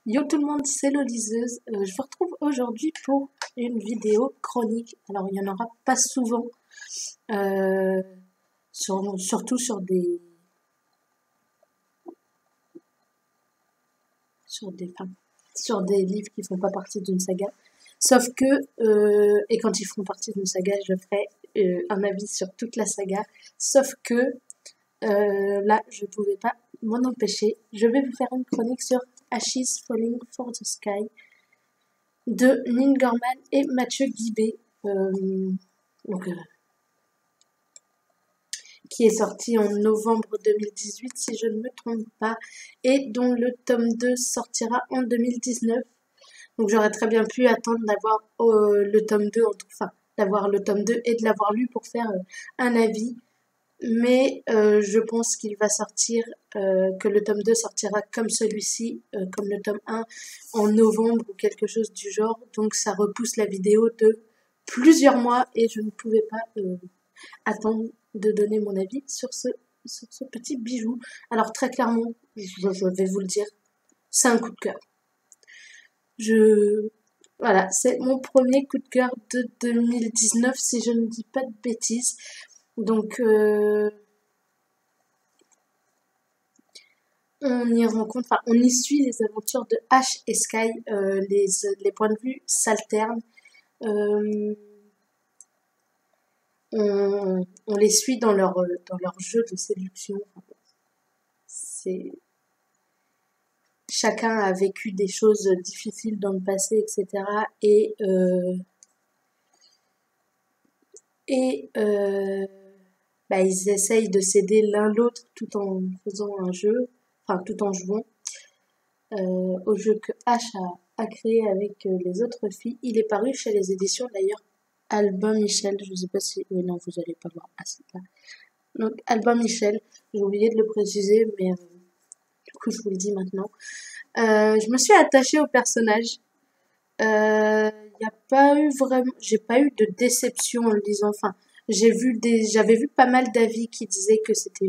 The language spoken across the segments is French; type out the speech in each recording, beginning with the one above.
Yo tout le monde, c'est Loliseuse. Je vous retrouve aujourd'hui pour une vidéo chronique. Alors il n'y en aura pas souvent, euh, surtout enfin, sur des livres qui font pas partie d'une saga. Sauf que, et quand ils font partie d'une saga, je ferai un avis sur toute la saga. Sauf que là, je pouvais pas m'en empêcher. Je vais vous faire une chronique sur Ashes Falling for the Sky de Neil Gorman et Mathieu Guibé, donc, qui est sorti en novembre 2018, si je ne me trompe pas, et dont le tome 2 sortira en 2019. Donc j'aurais très bien pu attendre d'avoir le tome 2, enfin, d'avoir le tome 2 et de l'avoir lu pour faire un avis. Mais je pense qu'il va sortir, que le tome 2 sortira comme celui-ci, comme le tome 1, en novembre ou quelque chose du genre. Donc ça repousse la vidéo de plusieurs mois et je ne pouvais pas attendre de donner mon avis sur ce petit bijou. Alors très clairement, je vais vous le dire, c'est un coup de cœur. Voilà, c'est mon premier coup de cœur de 2019, si je ne dis pas de bêtises. Donc, on y rencontre, enfin, on y suit les aventures de Ash et Sky. Les points de vue s'alternent. Euh, on les suit dans leur jeu de séduction. C'est Chacun a vécu des choses difficiles dans le passé, etc. Ils essayent de s'aider l'un l'autre tout en faisant un jeu, enfin tout en jouant au jeu que Ash a créé avec les autres filles. Il est paru chez les éditions d'ailleurs Albin Michel. Je sais pas si, oui non, vous allez pas voir. Ah c'est là. Donc Albin Michel. J'ai oublié de le préciser, mais du coup je vous le dis maintenant. Je me suis attachée au personnage. Y a pas eu vraiment, j'ai pas eu de déception en le lisant. Enfin, j'avais vu pas mal d'avis qui disaient que c'était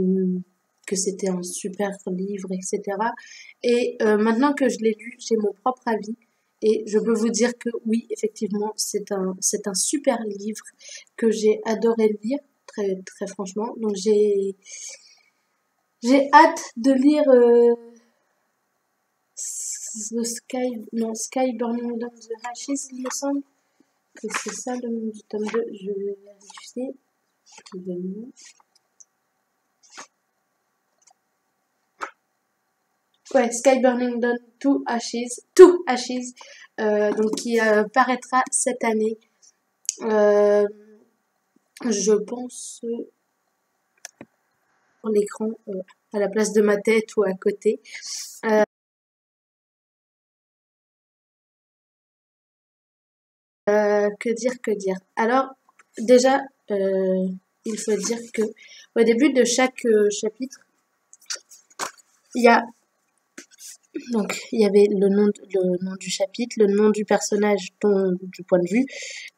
un super livre, etc. Et maintenant que je l'ai lu, j'ai mon propre avis. Et je peux vous dire que oui, effectivement, c'est un super livre que j'ai adoré lire, très, très franchement. Donc j'ai hâte de lire Sky Burning Down the Ashes, il me semble que c'est ça le nom du tome 2. Je vais vérifier. Ouais, Sky Burning Down to Ashes, donc qui paraîtra cette année. Je pense en l'écran à la place de ma tête ou à côté. Que dire. Alors, déjà, il faut dire que au début de chaque chapitre, il y avait le nom du chapitre, le nom du personnage du point de vue,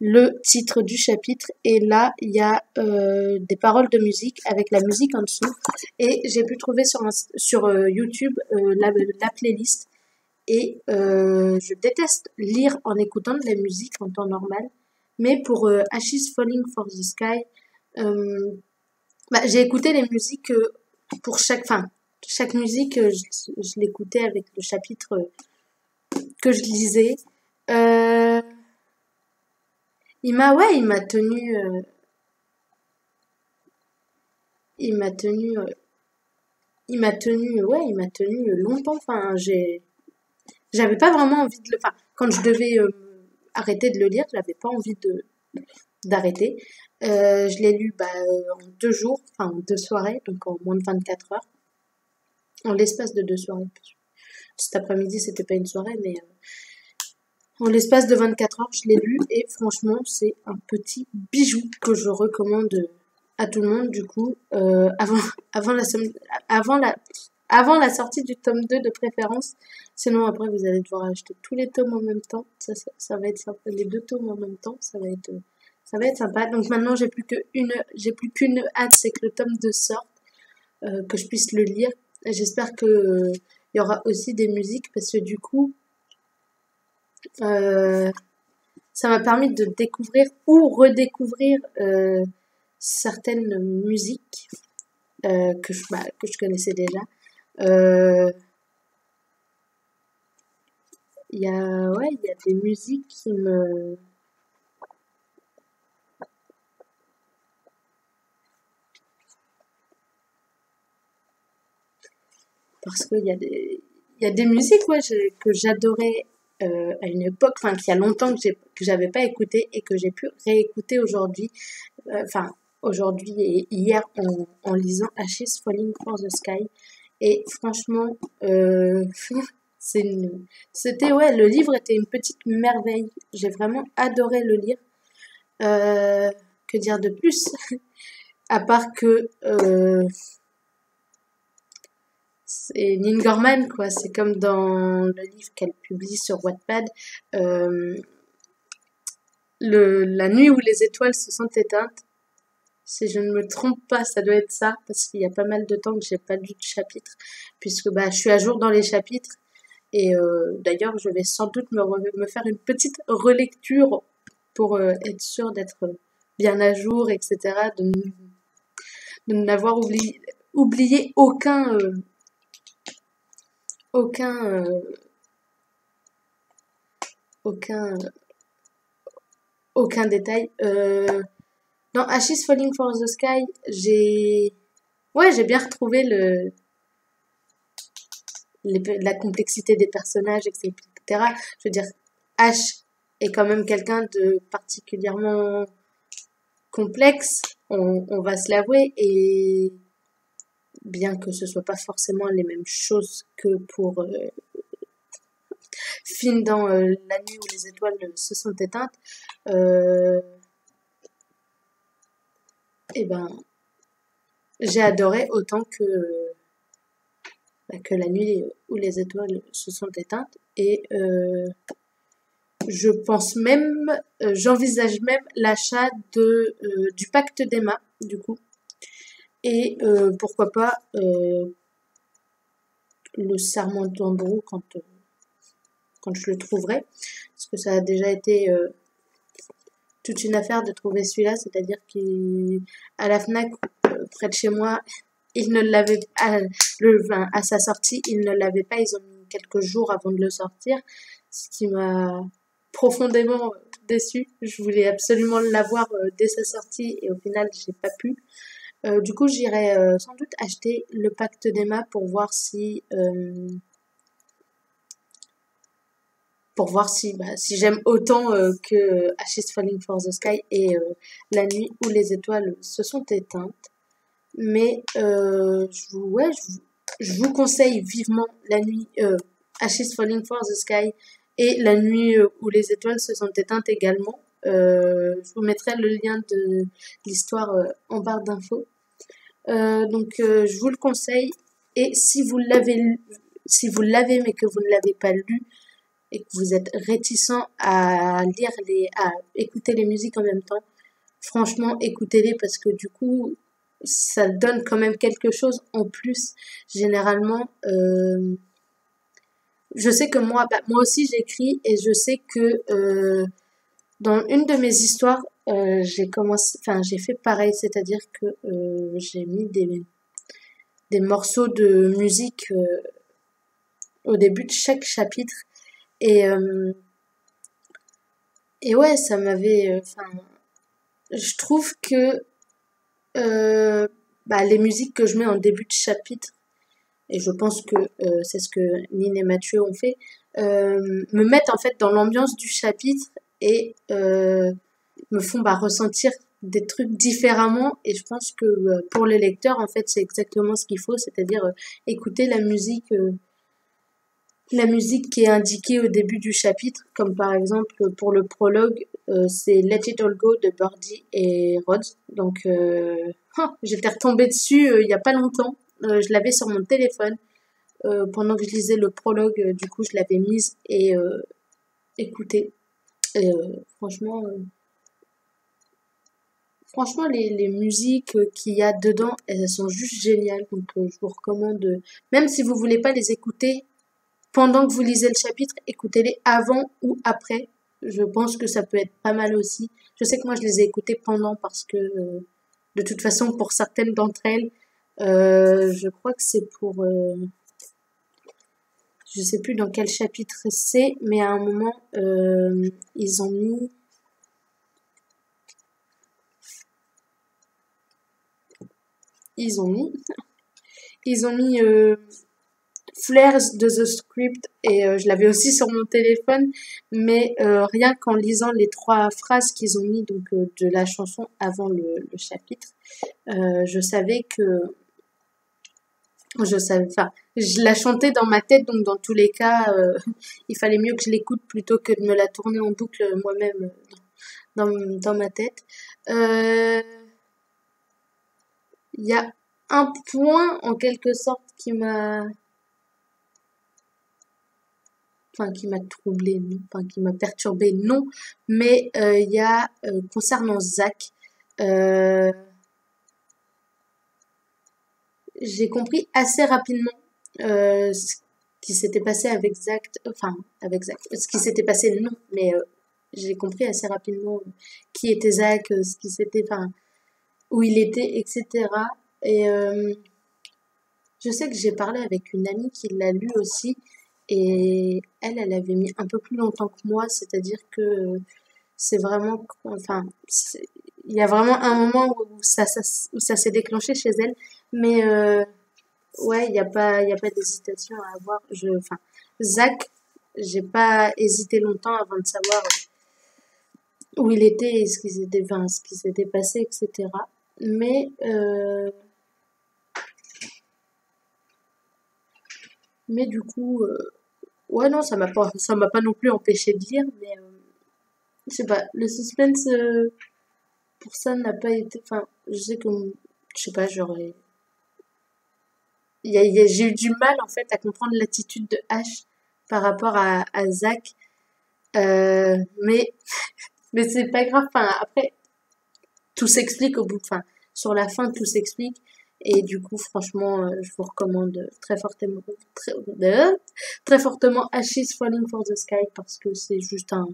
le titre du chapitre, et là il y a des paroles de musique avec la musique en dessous. Et j'ai pu trouver sur YouTube la playlist. Et je déteste lire en écoutant de la musique en temps normal, mais pour Ashes Falling for the Sky, j'ai écouté les musiques pour chaque musique, je l'écoutais avec le chapitre que je lisais. Euh, il m'a tenu, il m'a tenu, il m'a tenu longtemps. Enfin, j'avais pas vraiment envie de enfin, quand je devais arrêter de le lire, j'avais pas envie d'arrêter. Je l'ai lu en 2 jours, enfin en 2 soirées, donc en moins de 24 heures, en l'espace de 2 soirées. Cet après-midi, c'était pas une soirée, mais en l'espace de 24 heures, je l'ai lu et franchement, c'est un petit bijou que je recommande à tout le monde. Du coup, avant la sortie du tome 2 de préférence. Sinon, après, vous allez devoir acheter tous les tomes en même temps. Ça va être sympa. Les 2 tomes en même temps, ça va être sympa. Donc maintenant, j'ai plus qu'une hâte, c'est que le tome 2 sorte, que je puisse le lire. J'espère que il y aura aussi des musiques parce que du coup, Euh, Ça m'a permis de découvrir ou redécouvrir certaines musiques que je connaissais déjà. Euh, il y a des musiques qui me... Parce il y a des musiques que j'adorais à une époque, enfin, qu'il y a longtemps que j'avais pas écouté et que j'ai pu réécouter aujourd'hui. Enfin, aujourd'hui et hier en lisant Ashes Falling for the Sky. Et franchement, c'est c'était, ouais, le livre était une petite merveille. J'ai vraiment adoré le lire. Euh, que dire de plus? À part que c'est Neil Gaiman, quoi. C'est comme dans le livre qu'elle publie sur Wattpad. Euh, la nuit où les étoiles se sont éteintes. Si je ne me trompe pas, ça doit être ça, parce qu'il y a pas mal de temps que j'ai pas lu de chapitre, puisque bah, je suis à jour dans les chapitres. Et d'ailleurs, je vais sans doute me faire une petite relecture pour être sûre d'être bien à jour, etc. De n'avoir oublié aucun, aucun, aucun détail. Dans Ashes Falling for the Sky, j'ai bien retrouvé la complexité des personnages, etc. Je veux dire, Ash est quand même quelqu'un de particulièrement complexe, on va se l'avouer, et bien que ce soit pas forcément les mêmes choses que pour Finn dans La nuit où les étoiles se sont éteintes, euh, et ben j'ai adoré autant que La nuit où les étoiles se sont éteintes, et je pense même, j'envisage même l'achat du pacte d'Emma, du coup. Et pourquoi pas le serment d'Andrew quand je le trouverai. Parce que ça a déjà été toute une affaire de trouver celui-là. C'est-à-dire qu'à la FNAC, près de chez moi, ils ne l'avaient à sa sortie, ils ne l'avaient pas. Ils ont mis quelques jours avant de le sortir. Ce qui m'a profondément déçue. Je voulais absolument l'avoir dès sa sortie et au final, j'ai pas pu. Du coup, j'irai sans doute acheter le pacte d'Emma pour voir si j'aime autant que Ashes Falling for the Sky et La nuit où les étoiles se sont éteintes. Mais je vous conseille vivement La nuit Ashes Falling for the Sky et La nuit où les étoiles se sont éteintes également. Je vous mettrai le lien de l'histoire en barre d'infos. Je vous le conseille. Et si vous l'avez mais que vous ne l'avez pas lu et que vous êtes réticent à à écouter les musiques en même temps, franchement, écoutez-les parce que du coup, ça donne quand même quelque chose en plus. Généralement, je sais que moi aussi j'écris et je sais que dans une de mes histoires, j'ai fait pareil, c'est-à-dire que j'ai mis des morceaux de musique au début de chaque chapitre et ouais, ça m'avait, je trouve que les musiques que je mets en début de chapitre, et je pense que c'est ce que Nine et Mathieu ont fait, me mettent en fait dans l'ambiance du chapitre et me font ressentir des trucs différemment, et je pense que pour les lecteurs en fait c'est exactement ce qu'il faut, c'est-à-dire écouter la musique qui est indiquée au début du chapitre, comme par exemple pour le prologue, c'est Let It All Go de Birdie et Rhodes. Donc j'étais retombée dessus il y a pas longtemps, je l'avais sur mon téléphone pendant que je lisais le prologue, du coup je l'avais mise et écoutée. Et franchement, les musiques qu'il y a dedans, elles sont juste géniales. Donc, je vous recommande, même si vous voulez pas les écouter pendant que vous lisez le chapitre, écoutez-les avant ou après. Je pense que ça peut être pas mal aussi. Je sais que moi, je les ai écoutés pendant parce que, de toute façon, pour certaines d'entre elles, je crois que c'est pour... je sais plus dans quel chapitre c'est, mais à un moment, ils ont mis... Ils ont mis Flares de The Script et je l'avais aussi sur mon téléphone, mais rien qu'en lisant les 3 phrases qu'ils ont mis donc de la chanson avant le chapitre, je savais que enfin, je la chantais dans ma tête, donc dans tous les cas, il fallait mieux que je l'écoute plutôt que de me la tourner en boucle moi-même dans ma tête. Il y a un point en quelque sorte qui m'a troublé, non, qui m'a perturbé, non, mais il y a concernant Zach, j'ai compris assez rapidement ce qui s'était passé avec Zach, ce qui s'était passé, non, mais j'ai compris assez rapidement qui était Zach, ce qui s'était, où il était, etc. Et je sais que j'ai parlé avec une amie qui l'a lu aussi, et elle avait mis un peu plus longtemps que moi, c'est-à-dire que c'est vraiment, il y a vraiment un moment où ça s'est déclenché chez elle, mais ouais, il y a pas d'hésitation à avoir. Zach, j'ai pas hésité longtemps avant de savoir où il était et ce qui s'était passé, etc. Mais du coup, ouais, non, ça m'a pas non plus empêché de lire, mais je sais pas, le suspense pour ça n'a pas été, je sais que, je sais pas, j'ai eu du mal en fait à comprendre l'attitude de Ash par rapport à Zach, mais mais c'est pas grave. Après, tout s'explique au bout, sur la fin, tout s'explique. Et du coup, franchement, je vous recommande très fortement Ash is Falling for the Sky parce que c'est juste un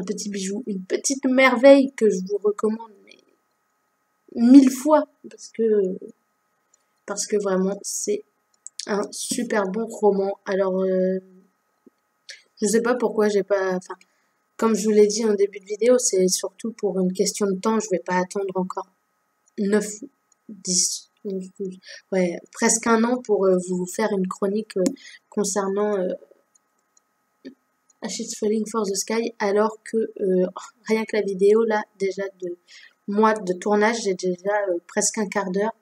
petit bijou, une petite merveille que je vous recommande mais 1000 fois parce que vraiment c'est un super bon roman. Alors, je sais pas pourquoi j'ai pas, comme je vous l'ai dit en début de vidéo, c'est surtout pour une question de temps. Je vais pas attendre encore 9, 10, 11, 12, ouais, presque un an pour vous faire une chronique concernant Ash is Falling for the Sky, alors que rien que la vidéo, là, déjà de mois de tournage, j'ai déjà presque un quart d'heure.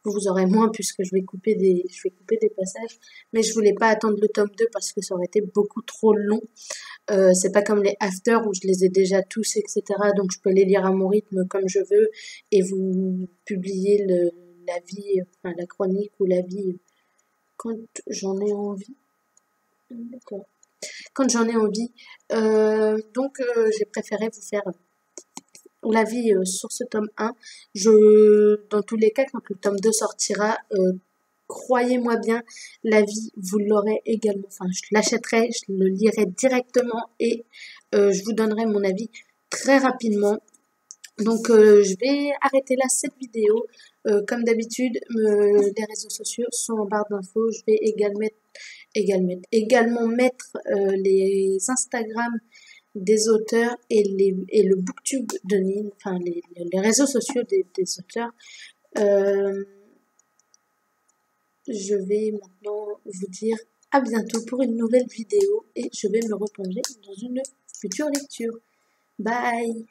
Vous aurez moins puisque je vais couper des passages, mais je voulais pas attendre le tome 2 parce que ça aurait été beaucoup trop long. C'est pas comme les after où je les ai déjà tous, etc. Donc je peux les lire à mon rythme comme je veux et vous publier l'avis, la chronique ou l'avis quand j'en ai envie. D'accord. Quand j'en ai envie. Donc j'ai préféré vous faire l'avis sur ce tome 1. Dans tous les cas, quand le tome 2 sortira, croyez-moi bien, l'avis, vous l'aurez également. Je l'achèterai, je le lirai directement et je vous donnerai mon avis très rapidement. Donc, je vais arrêter là cette vidéo. Comme d'habitude, les réseaux sociaux sont en barre d'infos. Je vais également mettre les Instagram des auteurs et le booktube de Nine, les réseaux sociaux des auteurs. Je vais maintenant vous dire à bientôt pour une nouvelle vidéo et je vais me replonger dans une future lecture. Bye!